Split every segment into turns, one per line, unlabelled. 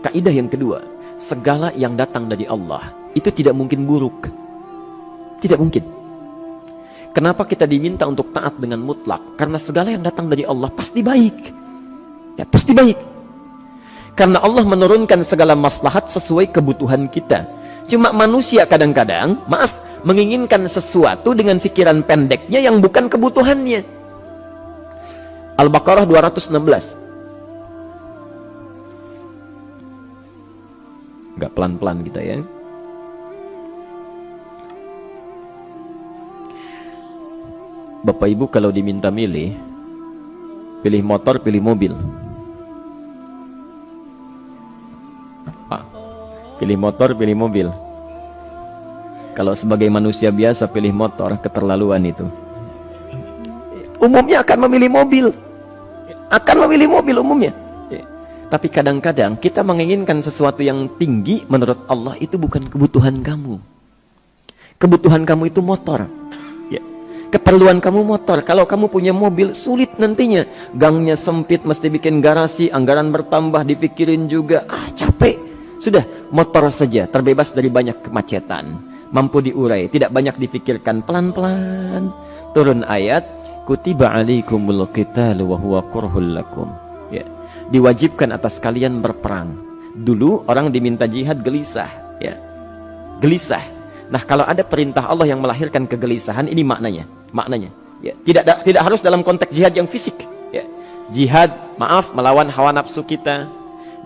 Kaidah yang kedua, segala yang datang dari Allah itu tidak mungkin buruk. Tidak mungkin. Kenapa kita diminta untuk taat dengan mutlak? Karena segala yang datang dari Allah pasti baik. Ya, pasti baik. Karena Allah menurunkan segala maslahat sesuai kebutuhan kita. Cuma manusia kadang-kadang, menginginkan sesuatu dengan pikiran pendeknya yang bukan kebutuhannya. Al-Baqarah 216. Enggak pelan-pelan kita ya. Bapak Ibu kalau diminta milih, pilih motor, pilih mobil. Pilih motor, pilih mobil. Kalau sebagai manusia biasa pilih motor, keterlaluan itu. Umumnya akan memilih mobil. Akan memilih mobil umumnya. Tapi kadang-kadang kita menginginkan sesuatu yang tinggi, menurut Allah itu bukan kebutuhan kamu. Kebutuhan kamu itu motor. Keperluan kamu motor. Kalau kamu punya mobil, sulit nantinya. Gangnya sempit, mesti bikin garasi, anggaran bertambah, dipikirin juga. Capek. Sudah, motor saja, terbebas dari banyak kemacetan. Mampu diurai, tidak banyak difikirkan. Pelan-pelan. Turun ayat, kutiba alaikumul qitalu wa huwa kurhul lakum. Ya. Diwajibkan atas kalian berperang. Dulu orang diminta jihad gelisah. Ya. Gelisah. Nah, kalau ada perintah Allah yang melahirkan kegelisahan, ini maknanya. Ya, tidak harus dalam konteks jihad yang fisik. Ya. Jihad, melawan hawa nafsu kita.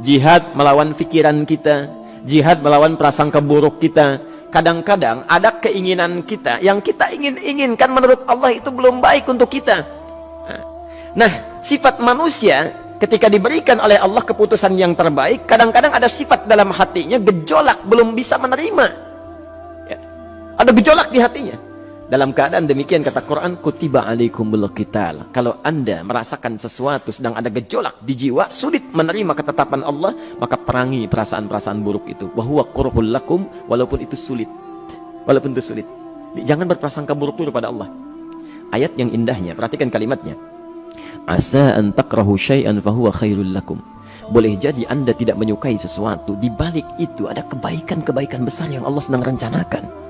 Jihad melawan pikiran kita. Jihad melawan prasangka buruk kita. Kadang-kadang ada keinginan kita yang kita inginkan menurut Allah itu belum baik untuk kita. Nah, sifat manusia ketika diberikan oleh Allah keputusan yang terbaik, kadang-kadang ada sifat dalam hatinya gejolak, belum bisa menerima. Ya. Ada gejolak di hatinya. Dalam keadaan demikian kata Quran, kutiba alaikumul qital. Kalau Anda merasakan sesuatu sedang ada gejolak di jiwa, sulit menerima ketetapan Allah, maka perangi perasaan-perasaan buruk itu. Wa huwa kurhul lakum, walaupun itu sulit. Walaupun itu sulit. Jangan berprasangka buruk dulu pada Allah. Ayat yang indahnya, perhatikan kalimatnya. Asa an takrahu syai'an fahuwa khairul lakum. Boleh jadi Anda tidak menyukai sesuatu, di balik itu ada kebaikan-kebaikan besar yang Allah sedang rencanakan.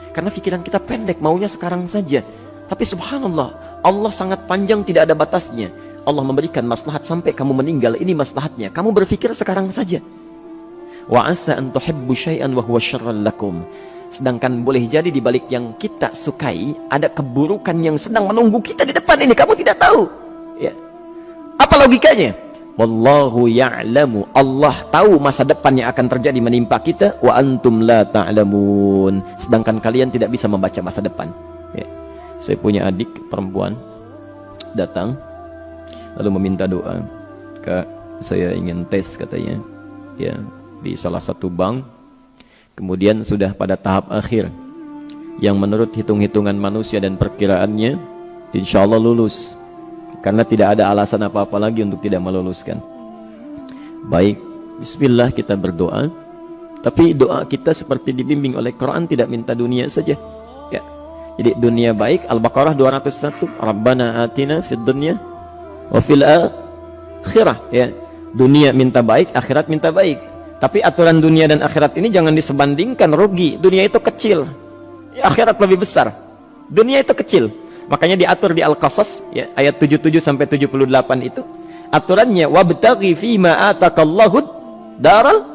Karena pikiran kita pendek, maunya sekarang saja. Tapi subhanallah, Allah sangat panjang, tidak ada batasnya. Allah memberikan maslahat sampai kamu meninggal, ini maslahatnya. Kamu berpikir sekarang saja. Wa asa an tuhibbu syai'an wa huwa syarrul lakum. Sedangkan boleh jadi di balik yang kita sukai ada keburukan yang sedang menunggu kita di depan ini, kamu tidak tahu. Ya. Apa logikanya? Wallahu ya'lamu. Allah tahu masa depan yang akan terjadi menimpa kita. Wa antum la ta'lamun. Sedangkan kalian tidak bisa membaca masa depan. Ya. Saya punya adik perempuan datang lalu meminta doa. Kak, saya ingin tes katanya. Ya, di salah satu bank. Kemudian sudah pada tahap akhir. Yang menurut hitung-hitungan manusia dan perkiraannya, insya Allah lulus. Karena tidak ada alasan apa-apa lagi untuk tidak meluluskan. Baik, bismillah kita berdoa. Tapi doa kita seperti dibimbing oleh Quran, tidak minta dunia saja. Ya. Jadi dunia baik, Al-Baqarah 201. Rabbana atina fid dunya wa fil akhirah. Ya. Dunia minta baik, akhirat minta baik. Tapi aturan dunia dan akhirat ini jangan disebandingkan, rugi. Dunia itu kecil, ya, akhirat lebih besar. Dunia itu kecil. Makanya diatur di Al-Qasas ya, ayat 77 sampai 78 itu aturannya wabtaghi fima atakallahu daral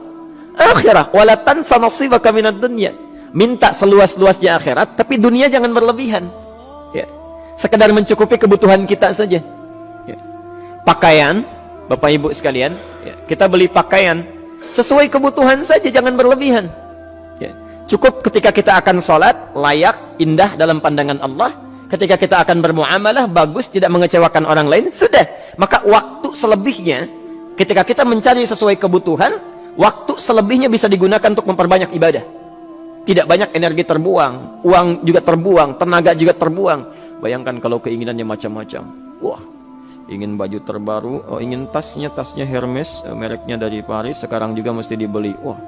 akhirah wala tansa nasibaka minad dunya. Minta seluas-luasnya akhirat, tapi dunia jangan berlebihan. Ya. Sekedar mencukupi kebutuhan kita saja. Ya. Pakaian, Bapak Ibu sekalian, ya, kita beli pakaian sesuai kebutuhan saja, jangan berlebihan. Ya. Cukup ketika kita akan sholat, layak, indah dalam pandangan Allah. Ketika kita akan bermuamalah, bagus, tidak mengecewakan orang lain, sudah. Maka waktu selebihnya, ketika kita mencari sesuai kebutuhan, waktu selebihnya bisa digunakan untuk memperbanyak ibadah. Tidak banyak energi terbuang, uang juga terbuang, tenaga juga terbuang. Bayangkan kalau keinginannya macam-macam. Wah, ingin baju terbaru, ingin tasnya Hermes, mereknya dari Paris, sekarang juga mesti dibeli. Wah,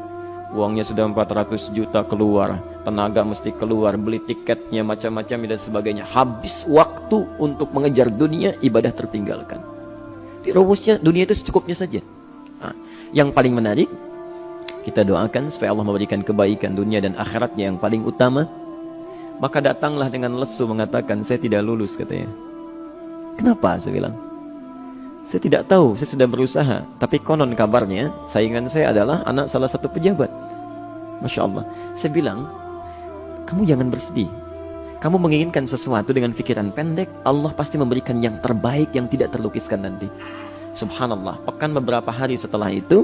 uangnya sudah 400 juta keluar, tenaga mesti keluar, beli tiketnya macam-macam dan sebagainya. Habis waktu untuk mengejar dunia, ibadah tertinggalkan. Di rumusnya dunia itu secukupnya saja. Nah, yang paling menarik, kita doakan supaya Allah memberikan kebaikan dunia dan akhiratnya yang paling utama. Maka datanglah dengan lesu mengatakan, saya tidak lulus katanya. Kenapa? Saya bilang, saya tidak tahu, saya sudah berusaha. Tapi konon kabarnya, saingan saya adalah anak salah satu pejabat. Masya Allah. Saya bilang, kamu jangan bersedih. Kamu menginginkan sesuatu dengan pikiran pendek, Allah pasti memberikan yang terbaik yang tidak terlukiskan nanti. Subhanallah, pekan beberapa hari setelah itu,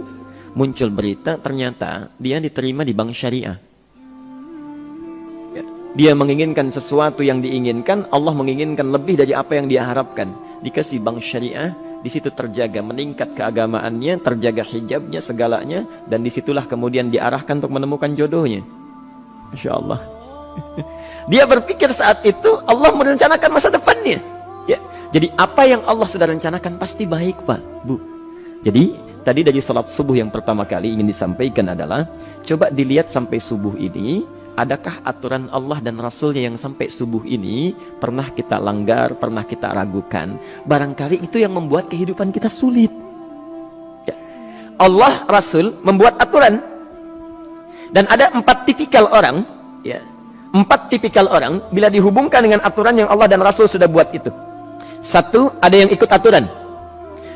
muncul berita, ternyata dia diterima di bank syariah. Dia menginginkan sesuatu yang diinginkan, Allah menginginkan lebih dari apa yang dia harapkan. Dikasih bank syariah, di situ terjaga, meningkat keagamaannya, terjaga hijabnya, segalanya, dan disitulah kemudian diarahkan untuk menemukan jodohnya. Masya Allah. Dia berpikir saat itu Allah merencanakan masa depannya. Ya. Jadi apa yang Allah sudah rencanakan pasti baik, Pak, Bu. Jadi tadi dari salat subuh yang pertama kali ingin disampaikan adalah, coba dilihat sampai subuh ini, adakah aturan Allah dan Rasulnya yang sampai subuh ini pernah kita langgar, pernah kita ragukan? Barangkali itu yang membuat kehidupan kita sulit. Ya. Allah, Rasul membuat aturan. Dan ada 4 tipikal orang, ya, 4 tipikal orang bila dihubungkan dengan aturan yang Allah dan Rasul sudah buat itu. 1, ada yang ikut aturan.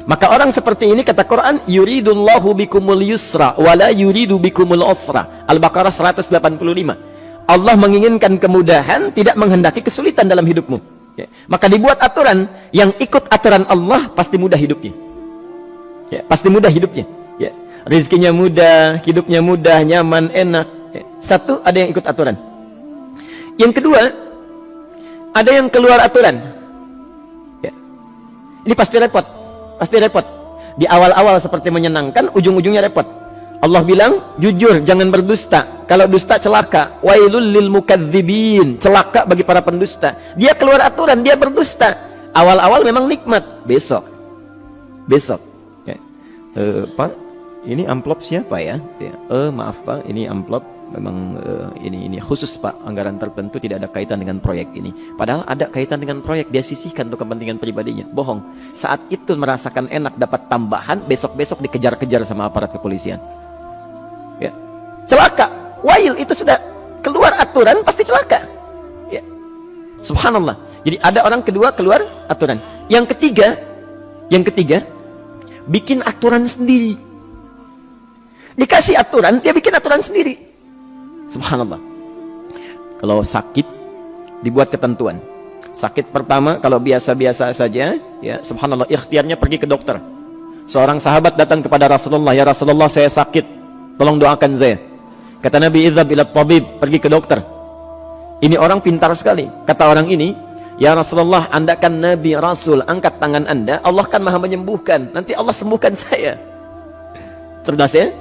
Maka orang seperti ini kata Quran, yuridullahu bikumul yusra wala yuridu bikumul usra. Al-Baqarah 185. Allah menginginkan kemudahan, tidak menghendaki kesulitan dalam hidupmu. Ya. Maka dibuat aturan, yang ikut aturan Allah pasti mudah hidupnya. Ya, pasti mudah hidupnya. Ya. Rizkinya mudah, hidupnya mudah, nyaman, enak. Ya. 1, ada yang ikut aturan. Yang kedua, ada yang keluar aturan. Ya. Ini pasti repot. Pasti repot. Di awal-awal seperti menyenangkan, ujung-ujungnya repot. Allah bilang, jujur, jangan berdusta. Kalau dusta celaka. Wailul lil mukadzibin. Celaka bagi para pendusta. Dia keluar aturan, dia berdusta. Awal-awal memang nikmat. Besok. Ya. Pak, ini amplop siapa ya? Ya. Maaf Pak, ini amplop memang ini khusus Pak, anggaran tertentu, tidak ada kaitan dengan proyek ini. Padahal ada kaitan dengan proyek, dia sisihkan untuk kepentingan pribadinya. Bohong. Saat itu merasakan enak dapat tambahan, besok-besok dikejar-kejar sama aparat kepolisian. Ya. Celaka. Wail, itu sudah keluar aturan, pasti celaka. Ya. Subhanallah. Jadi ada orang kedua keluar aturan. Yang ketiga bikin aturan sendiri. Dikasih aturan, dia bikin aturan sendiri. Subhanallah. Kalau sakit, dibuat ketentuan. Sakit pertama, kalau biasa-biasa saja, ya, subhanallah, ikhtiarnya pergi ke dokter. Seorang sahabat datang kepada Rasulullah, ya Rasulullah, saya sakit, tolong doakan saya. Kata Nabi, idhab ila tabib, pergi ke dokter. Ini orang pintar sekali. Kata orang ini, ya Rasulullah, Anda kan Nabi Rasul, angkat tangan Anda, Allah kan maha menyembuhkan, nanti Allah sembuhkan saya. Cerdas ya?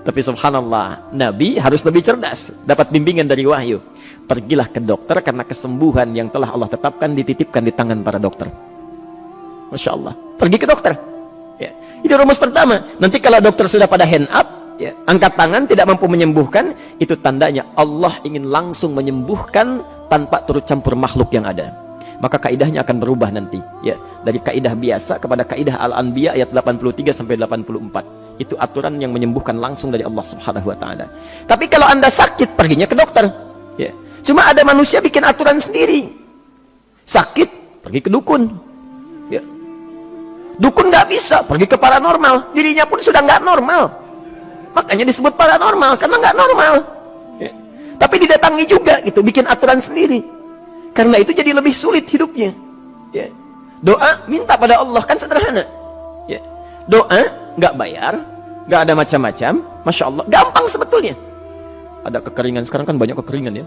Tapi subhanallah, Nabi harus lebih cerdas, dapat bimbingan dari wahyu. Pergilah ke dokter, karena kesembuhan yang telah Allah tetapkan dititipkan di tangan para dokter. Masya Allah, pergi ke dokter. Ya. Itu rumus pertama. Nanti kalau dokter sudah pada hand up, ya, angkat tangan, tidak mampu menyembuhkan, itu tandanya Allah ingin langsung menyembuhkan tanpa turut campur makhluk yang ada. Maka kaidahnya akan berubah nanti, ya, dari kaidah biasa kepada kaidah Al-Anbiya ayat 83 sampai 84. Itu aturan yang menyembuhkan langsung dari Allah Subhanahu wa taala. Tapi kalau Anda sakit, perginya ke dokter. Ya. Cuma ada manusia bikin aturan sendiri. Sakit, pergi ke dukun. Ya. Dukun nggak bisa, pergi ke paranormal. Dirinya pun sudah nggak normal. Makanya disebut paranormal, karena nggak normal. Ya. Tapi didatangi juga, gitu, bikin aturan sendiri. Karena itu jadi lebih sulit hidupnya. Ya. Doa, minta pada Allah, kan sederhana. Ya. Doa, nggak bayar, nggak ada macam-macam, Masya Allah, gampang sebetulnya. Ada kekeringan, sekarang kan banyak kekeringan ya,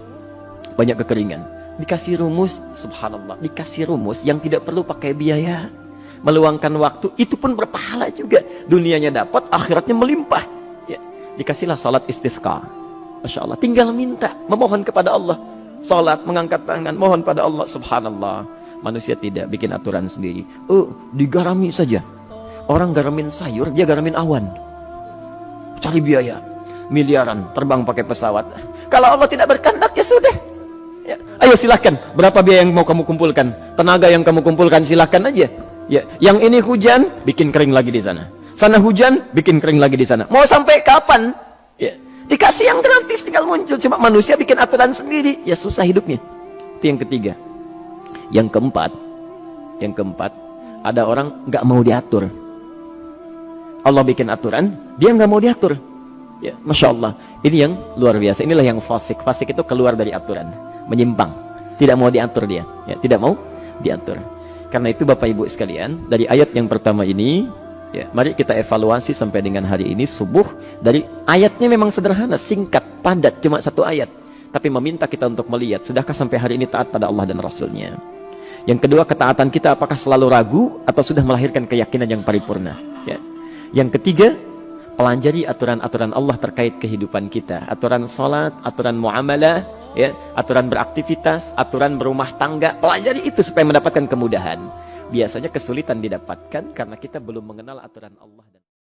banyak kekeringan. Dikasih rumus, subhanallah, dikasih rumus yang tidak perlu pakai biaya, meluangkan waktu, itu pun berpahala juga. Dunianya dapat, akhiratnya melimpah. Ya. Dikasihlah salat istisqa, Masya Allah, tinggal minta, memohon kepada Allah. Salat, mengangkat tangan, mohon pada Allah, subhanallah. Manusia tidak bikin aturan sendiri. Digarami saja. Orang garamin sayur, dia garamin awan. Cari biaya miliaran, terbang pakai pesawat. Kalau Allah tidak berkehendak, ya sudah. Ya. Ayo silahkan, berapa biaya yang mau kamu kumpulkan, tenaga yang kamu kumpulkan, silahkan aja. Ya. Yang ini hujan, bikin kering lagi di sana. Sana hujan, bikin kering lagi di sana. Mau sampai kapan? Ya. Dikasih yang gratis tinggal muncul. Cuma manusia bikin aturan sendiri, ya susah hidupnya. Itu yang ketiga. Yang keempat, ada orang nggak mau diatur. Allah bikin aturan, dia nggak mau diatur. Ya, Masya Allah. Ini yang luar biasa. Inilah yang fasik. Fasik itu keluar dari aturan, menyimpang, tidak mau diatur dia. Ya, tidak mau diatur. Karena itu Bapak Ibu sekalian, dari ayat yang pertama ini, ya, mari kita evaluasi sampai dengan hari ini subuh. Dari ayatnya memang sederhana, singkat, padat, cuma satu ayat. Tapi meminta kita untuk melihat, sudahkah sampai hari ini taat pada Allah dan Rasulnya? Yang kedua, ketaatan kita apakah selalu ragu atau sudah melahirkan keyakinan yang paripurna? Ya. Yang ketiga, pelajari aturan-aturan Allah terkait kehidupan kita. Aturan sholat, aturan muamalah, ya, aturan beraktivitas, aturan berumah tangga. Pelajari itu supaya mendapatkan kemudahan. Biasanya kesulitan didapatkan karena kita belum mengenal aturan Allah.